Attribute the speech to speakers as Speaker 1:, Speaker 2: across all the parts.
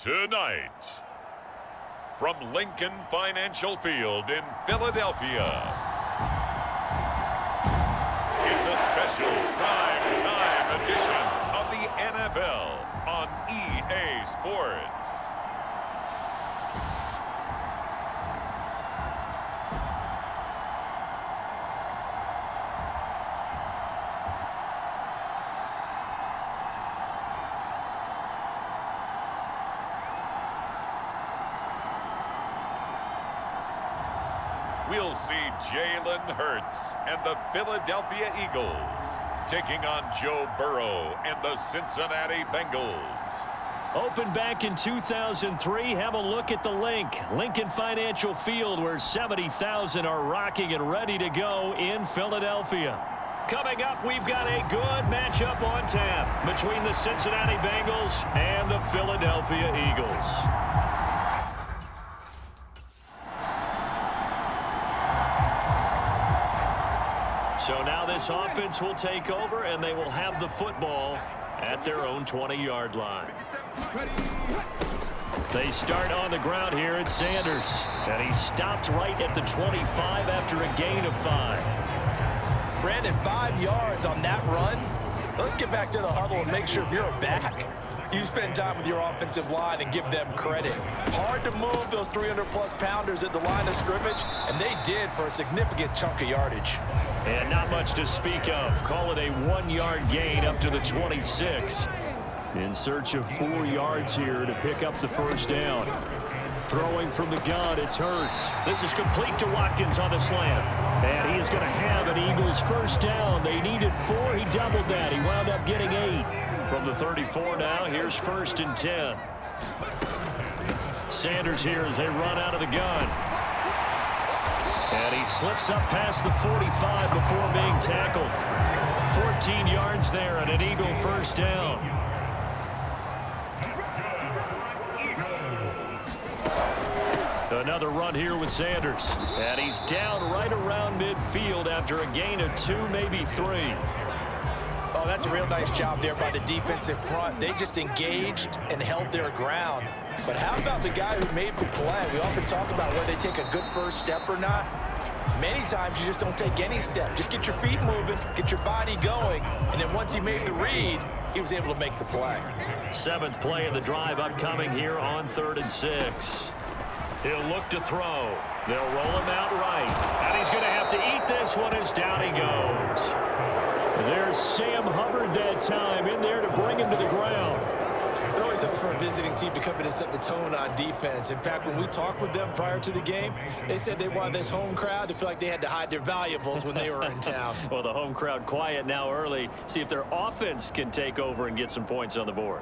Speaker 1: Tonight, from Lincoln Financial Field in Philadelphia, it's a special prime time edition of the NFL on EA Sports. We'll see Jalen Hurts and the Philadelphia Eagles taking on Joe Burrow and the Cincinnati Bengals.
Speaker 2: Opened back in 2003, have a look at the Lincoln Financial Field, where 70,000 are rocking and ready to go in Philadelphia. Coming up, we've got a good matchup on tap between the Cincinnati Bengals and the Philadelphia Eagles. So now this offense will take over, and they will have the football at their own 20-yard line. They start on the ground here at Sanders, and he stopped right at the 25 after a gain of 5.
Speaker 3: Brandon, 5 yards on that run. Let's get back to the huddle and make sure if you're a back, you spend time with your offensive line and give them credit. Hard to move those 300-plus pounders at the line of scrimmage, and they did for a significant chunk of yardage.
Speaker 2: And not much to speak of. Call it a 1-yard gain up to the 26. In search of 4 yards here to pick up the first down. Throwing from the gun, it's Hurts. This is complete to Watkins on the slant. And he is going to have an Eagles first down. They needed 4. He doubled that. He wound up getting 8. From the 34 now, here's 1st and 10. Sanders here as they run out of the gun. And he slips up past the 45 before being tackled. 14 yards there and an Eagle first down. Another run here with Sanders. And he's down right around midfield after a gain of 2, maybe 3.
Speaker 3: Oh, that's a real nice job there by the defensive front. They just engaged and held their ground. But how about the guy who made the play? We often talk about whether they take a good first step or not. Many times you just don't take any step. Just get your feet moving, get your body going, and then once he made the read, he was able to make the play.
Speaker 2: 7th play of the drive upcoming here on 3rd and 6. He'll look to throw. They'll roll him out right. And he's going to have to eat this one as down he goes. There's Sam Hubbard that time in there to bring him to the ground.
Speaker 3: It always helps for a visiting team to come in and set the tone on defense. In fact, when we talked with them prior to the game, they said they wanted this home crowd to feel like they had to hide their valuables when they were in town.
Speaker 2: Well, the home crowd quiet now early. See if their offense can take over and get some points on the board.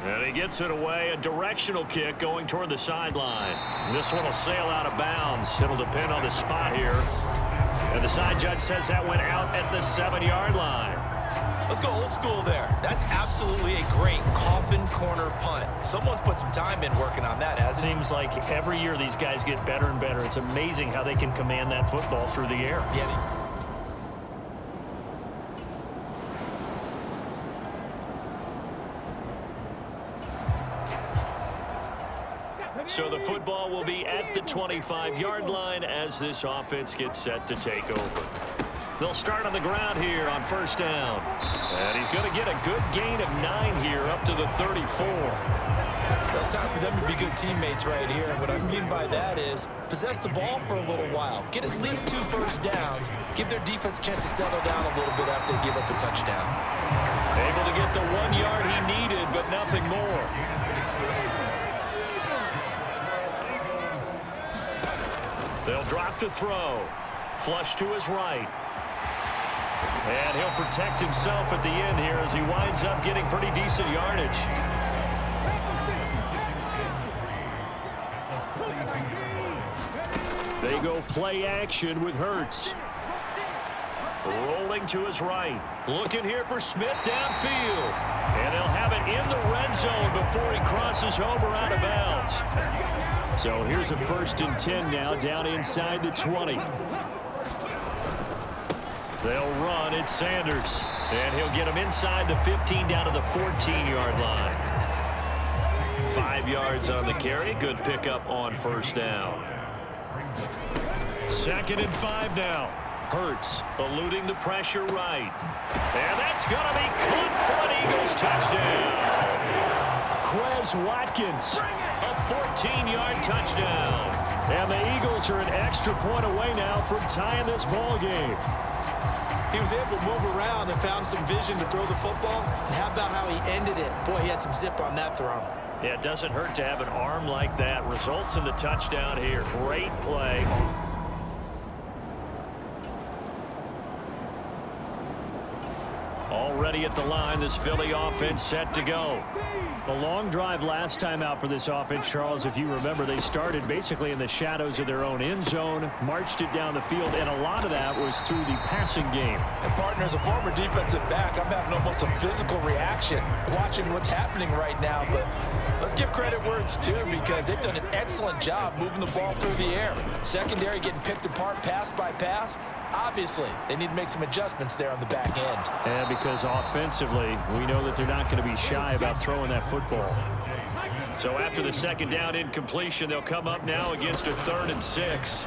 Speaker 2: And he gets it away. A directional kick going toward the sideline. This one will sail out of bounds. It'll depend on the spot here. And the side judge says that went out at the 7-yard line.
Speaker 3: Let's go old school there. That's absolutely a great coffin corner punt. Someone's put some time in working on that, hasn't it?
Speaker 2: Seems like every year these guys get better and better. It's amazing how they can command that football through the air.
Speaker 3: Yeah.
Speaker 2: So the football will be at the 25-yard line as this offense gets set to take over. They'll start on the ground here on 1st down. And he's going to get a good gain of 9 here up to the 34.
Speaker 3: Well, it's time for them to be good teammates right here. And what I mean by that is possess the ball for a little while. Get at least 2 first downs. Give their defense a chance to settle down a little bit after they give up a touchdown.
Speaker 2: Able to get the 1 yard he needed, but nothing more. They'll drop to throw. Flush to his right. And he'll protect himself at the end here as he winds up getting pretty decent yardage. They go play action with Hurts. Rolling to his right. Looking here for Smith downfield. And they'll have it in the red zone before he crosses over out of bounds. So here's a 1st and 10 now down inside the 20. They'll run at Sanders. And he'll get him inside the 15 down to the 14-yard line. 5 yards on the carry. Good pickup on 1st down. 2nd and 5 now. Hurts eluding the pressure right. And that's going to be caught for an Eagles touchdown. Quez Watkins, a 14-yard touchdown. And the Eagles are an extra point away now from tying this ball game.
Speaker 3: He was able to move around and found some vision to throw the football. And how about how he ended it? Boy, he had some zip on that throw.
Speaker 2: Yeah, it doesn't hurt to have an arm like that. Results in the touchdown here. Great play. Already at the line, this Philly offense set to go. A long drive last time out for this offense, Charles. If you remember, they started basically in the shadows of their own end zone, marched it down the field, and a lot of that was through the passing game.
Speaker 3: And partner, as a former defensive back, I'm having almost a physical reaction watching what's happening right now. But let's give credit where it's due, because they've done an excellent job moving the ball through the air. Secondary getting picked apart pass by pass. Obviously, they need to make some adjustments there on the back end.
Speaker 2: And because offensively, we know that they're not going to be shy about throwing that football. So after the 2nd down incompletion, they'll come up now against a 3rd and 6.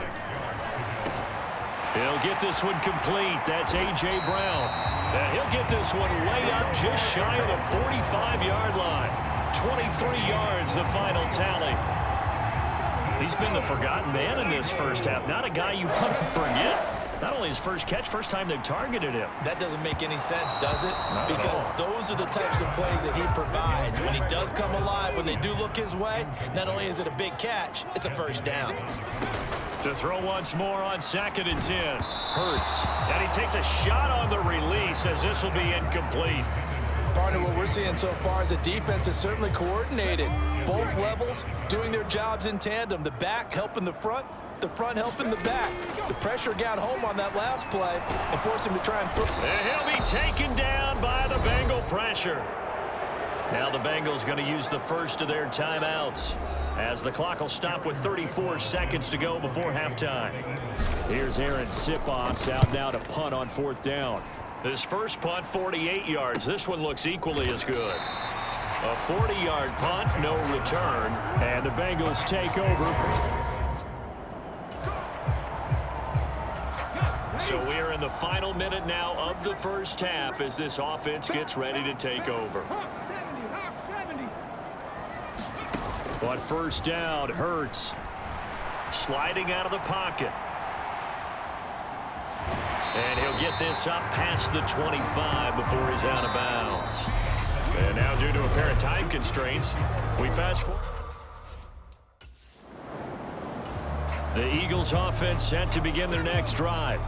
Speaker 2: He'll get this one complete. That's A.J. Brown. And he'll get this one way up just shy of the 45-yard line. 23 yards, the final tally. He's been the forgotten man in this first half. Not a guy you want to forget. Not only his first catch, first time they've targeted him.
Speaker 3: That doesn't make any sense, does it?
Speaker 2: Not
Speaker 3: because those are the types of plays that he provides. When he does come alive, when they do look his way, not only is it a big catch, it's a 1st down.
Speaker 2: To throw once more on 2nd and 10. Hurts. And he takes a shot on the release as this will be incomplete.
Speaker 3: Partner, what we're seeing so far is a defense that's certainly coordinated. Both levels doing their jobs in tandem. The back helping the front helping the back. The pressure got home on that last play and forced him to try and throw.
Speaker 2: And he'll be taken down by the Bengal pressure. Now the Bengals going to use the first of their timeouts as the clock will stop with 34 seconds to go before halftime. Here's Aaron Sipos out now to punt on 4th down. His first punt, 48 yards. This one looks equally as good. A 40-yard punt, no return, and the Bengals take over. So we are in the final minute now of the first half as this offense gets ready to take over. On 1st down, Hurts sliding out of the pocket. And he'll get this up past the 25 before he's out of bounds. And now due to apparent time constraints, we fast forward. The Eagles offense set to begin their next drive.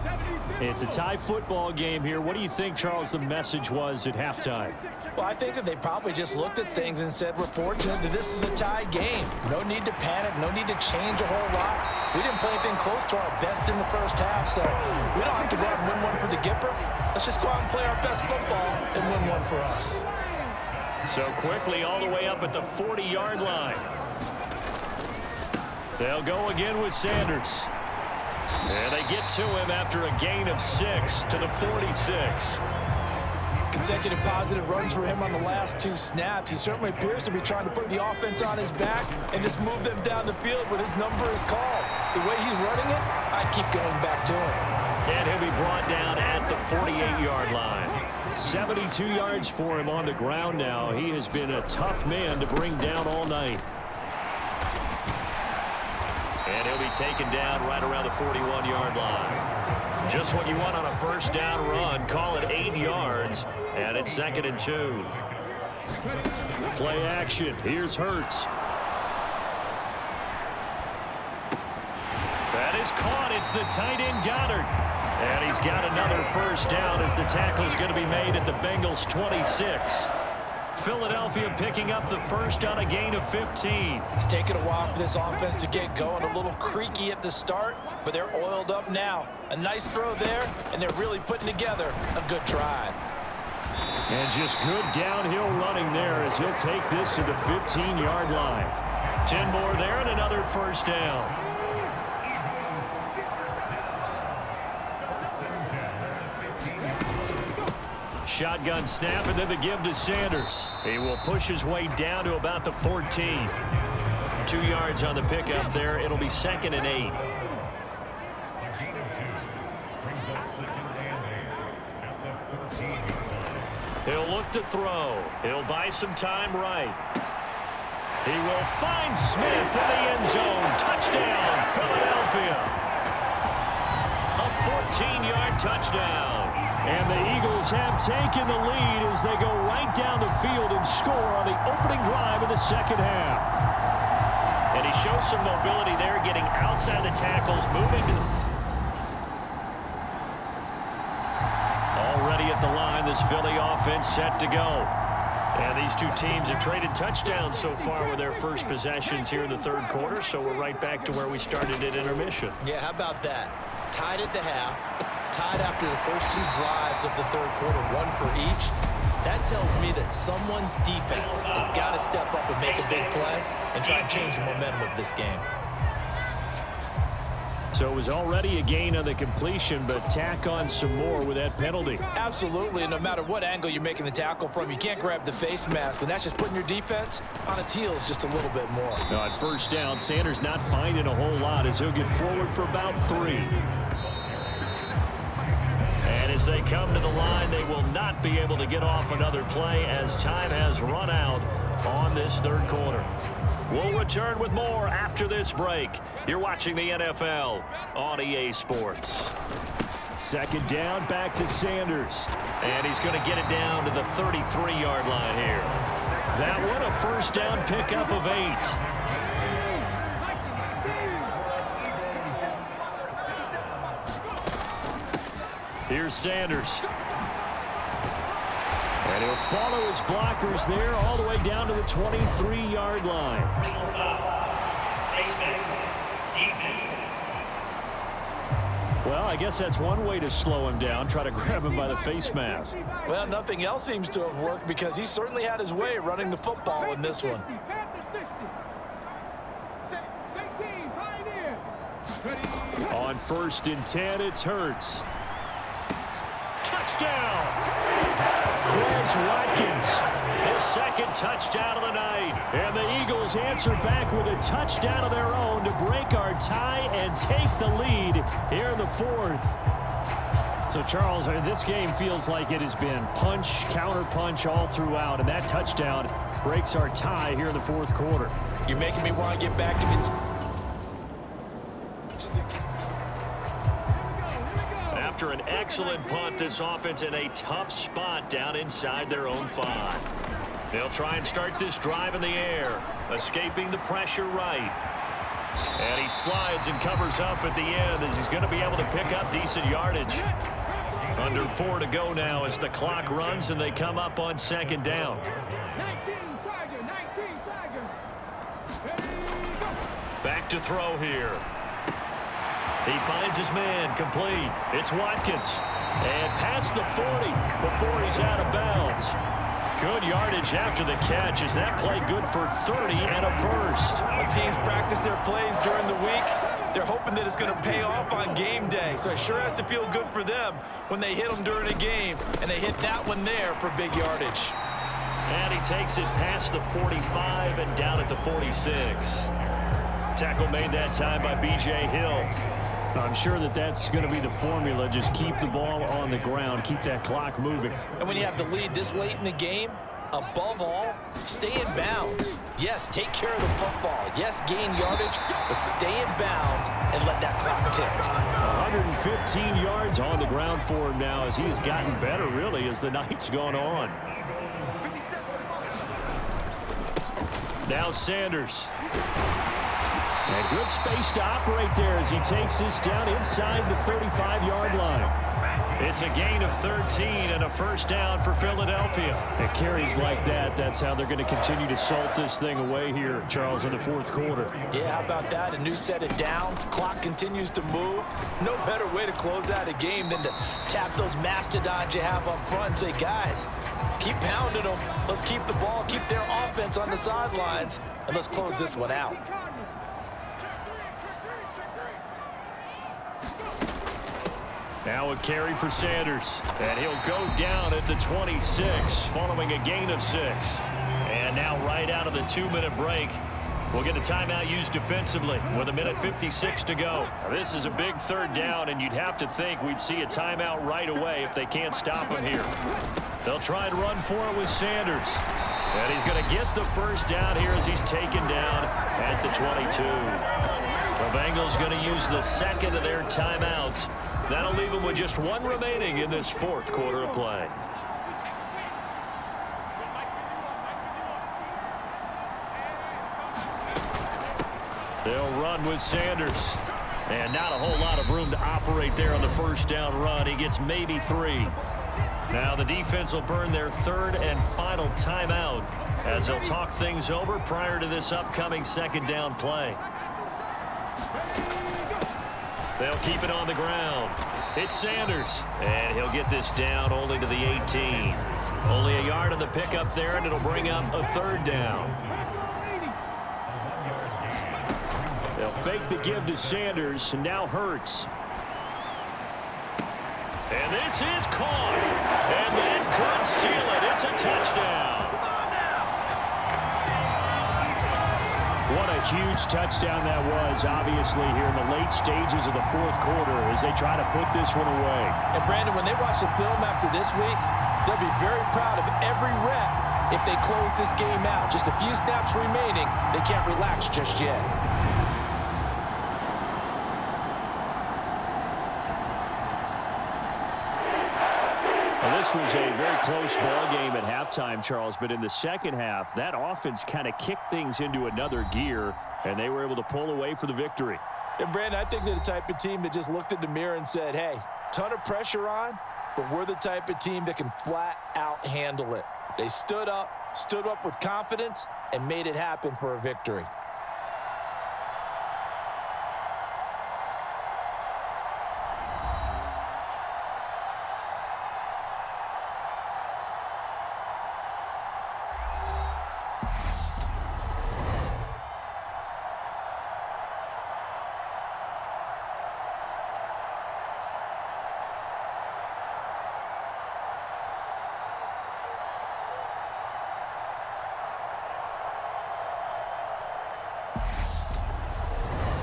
Speaker 2: It's a tie football game here. What do you think, Charles, the message was at halftime?
Speaker 3: Well, I think that they probably just looked at things and said, we're fortunate that this is a tie game. No need to panic. No need to change a whole lot. We didn't play anything close to our best in the first half, so we don't have to go out and win one for the Gipper. Let's just go out and play our best football and win one for us.
Speaker 2: So quickly all the way up at the 40-yard line. They'll go again with Sanders. And they get to him after a gain of 6 to the 46.
Speaker 3: Consecutive positive runs for him on the last 2 snaps. He certainly appears to be trying to put the offense on his back and just move them down the field when his number is called. The way he's running it, I keep going back to him.
Speaker 2: And he'll be brought down at the 48-yard line. 72 yards for him on the ground now. He has been a tough man to bring down all night. And he'll be taken down right around the 41-yard line. Just what you want on a first down run. Call it 8 yards. And it's 2nd and 2. Play action. Here's Hurts. That is caught. It's the tight end Goddard. And he's got another first down as the tackle's going to be made at the Bengals 26. Philadelphia picking up the first on a gain of 15.
Speaker 3: It's taken a while for this offense to get going. A little creaky at the start, but they're oiled up now. A nice throw there, and they're really putting together a good drive.
Speaker 2: And just good downhill running there as he'll take this to the 15-yard line. 10 more there and another first down. Shotgun snap, and then the give to Sanders. He will push his way down to about the 14. 2 yards on the pickup there. It'll be 2nd and 8. He'll look to throw. He'll buy some time right. He will find Smith in the end zone. Touchdown, Philadelphia. A 14-yard touchdown. And the Eagles have taken the lead as they go right down the field and score on the opening drive of the second half. And he shows some mobility there, getting outside the tackles, moving to already at the line, this Philly offense set to go. And these two teams have traded touchdowns so far with their first possessions here in the third quarter, so we're right back to where we started at intermission.
Speaker 3: Yeah, how about that? Tied at the half. Tied after the first 2 drives of the third quarter, 1 for each. That tells me that someone's defense has got to step up and make a big play and try and change the momentum of this game.
Speaker 2: So it was already a gain on the completion, but tack on some more with that penalty.
Speaker 3: Absolutely, and no matter what angle you're making the tackle from, you can't grab the face mask, and that's just putting your defense on its heels just a little bit more.
Speaker 2: Now at first down, Sanders not finding a whole lot as he'll get forward for about 3. And as they come to the line, they will not be able to get off another play as time has run out on this third quarter. We'll return with more after this break. You're watching the NFL on EA Sports. Second down, back to Sanders. And he's going to get it down to the 33-yard line here. That one a first down pickup of 8. Here's Sanders. And he'll follow his blockers there all the way down to the 23-yard line. Well, I guess that's one way to slow him down, try to grab him by the face mask.
Speaker 3: Well, nothing else seems to have worked because he certainly had his way running the football in this one.
Speaker 2: On 1st and 10, it's Hurts. Touchdown! Chris Watkins, his 2nd touchdown of the night. And the Eagles answer back with a touchdown of their own to break our tie and take the lead here in the 4th. So, Charles, this game feels like it has been punch, counter-punch all throughout, and that touchdown breaks our tie here in the 4th quarter.
Speaker 3: You're making me want to get back in.
Speaker 2: After an excellent punt, this offense in a tough spot down inside their own 5. They'll try and start this drive in the air, escaping the pressure right. And he slides and covers up at the end as he's going to be able to pick up decent yardage. Under 4 to go now as the clock runs and they come up on 2nd down. Back to throw here. He finds his man, complete. It's Watkins. And past the 40 before he's out of bounds. Good yardage after the catch. Is that play good for 30 and a first?
Speaker 3: When teams practice their plays during the week, they're hoping that it's going to pay off on game day. So it sure has to feel good for them when they hit them during a game. And they hit that one there for big yardage.
Speaker 2: And he takes it past the 45 and down at the 46. Tackle made that time by B.J. Hill. I'm sure that that's going to be the formula. Just keep the ball on the ground. Keep that clock moving.
Speaker 3: And when you have the lead this late in the game, above all, stay in bounds. Yes, take care of the football. Yes, gain yardage, but stay in bounds and let that clock tick.
Speaker 2: 115 yards on the ground for him now as he has gotten better, really, as the night's gone on. Now Sanders. And good space to operate there as he takes this down inside the 35-yard line. It's a gain of 13 and a first down for Philadelphia. It carries like that. That's how they're going to continue to salt this thing away here, Charles, in the fourth quarter.
Speaker 3: Yeah, how about that? A new set of downs. Clock continues to move. No better way to close out a game than to tap those mastodons you have up front and say, guys, keep pounding them. Let's keep the ball, keep their offense on the sidelines, and let's close this one out.
Speaker 2: Now a carry for Sanders, and he'll go down at the 26 following a gain of 6. And now right out of the 2-minute break, we'll get a timeout used defensively with 1:56 to go. Now, this is a big third down, and you'd have to think we'd see a timeout right away if they can't stop him here. They'll try and run for it with Sanders. And he's going to get the first down here as he's taken down at the 22. The Bengals going to use the second of their timeouts. That'll leave them with just one remaining in this fourth quarter of play. They'll run with Sanders. And not a whole lot of room to operate there on the first down run. He gets maybe 3. Now the defense will burn their third and final timeout as they'll talk things over prior to this upcoming second down play. They'll keep it on the ground. It's Sanders, and he'll get this down only to the 18. Only a yard on the pickup there, and it'll bring up a third down. They'll fake the give to Sanders, and now Hurts. And this is caught, and that could seal it. It's a touchdown. What a huge touchdown that was, obviously, here in the late stages of the fourth quarter as they try to put this one away.
Speaker 3: And, Brandon, when they watch the film after this week, they'll be very proud of every rep if they close this game out. Just a few snaps remaining. They can't relax just yet.
Speaker 2: This was a very close ball game at halftime, Charles, but in the second half, that offense kind of kicked things into another gear, and they were able to pull away for the victory.
Speaker 3: And, Brandon, I think they're the type of team that just looked in the mirror and said, hey, ton of pressure on, but we're the type of team that can flat out handle it. They stood up with confidence, and made it happen for a victory.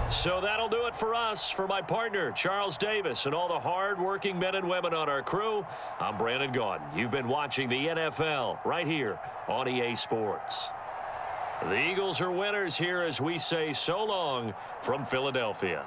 Speaker 2: So that'll do it for us. For my partner, Charles Davis, and all the hard-working men and women on our crew, I'm Brandon Gaudin. You've been watching the NFL right here on EA Sports. The Eagles are winners here as we say so long from Philadelphia.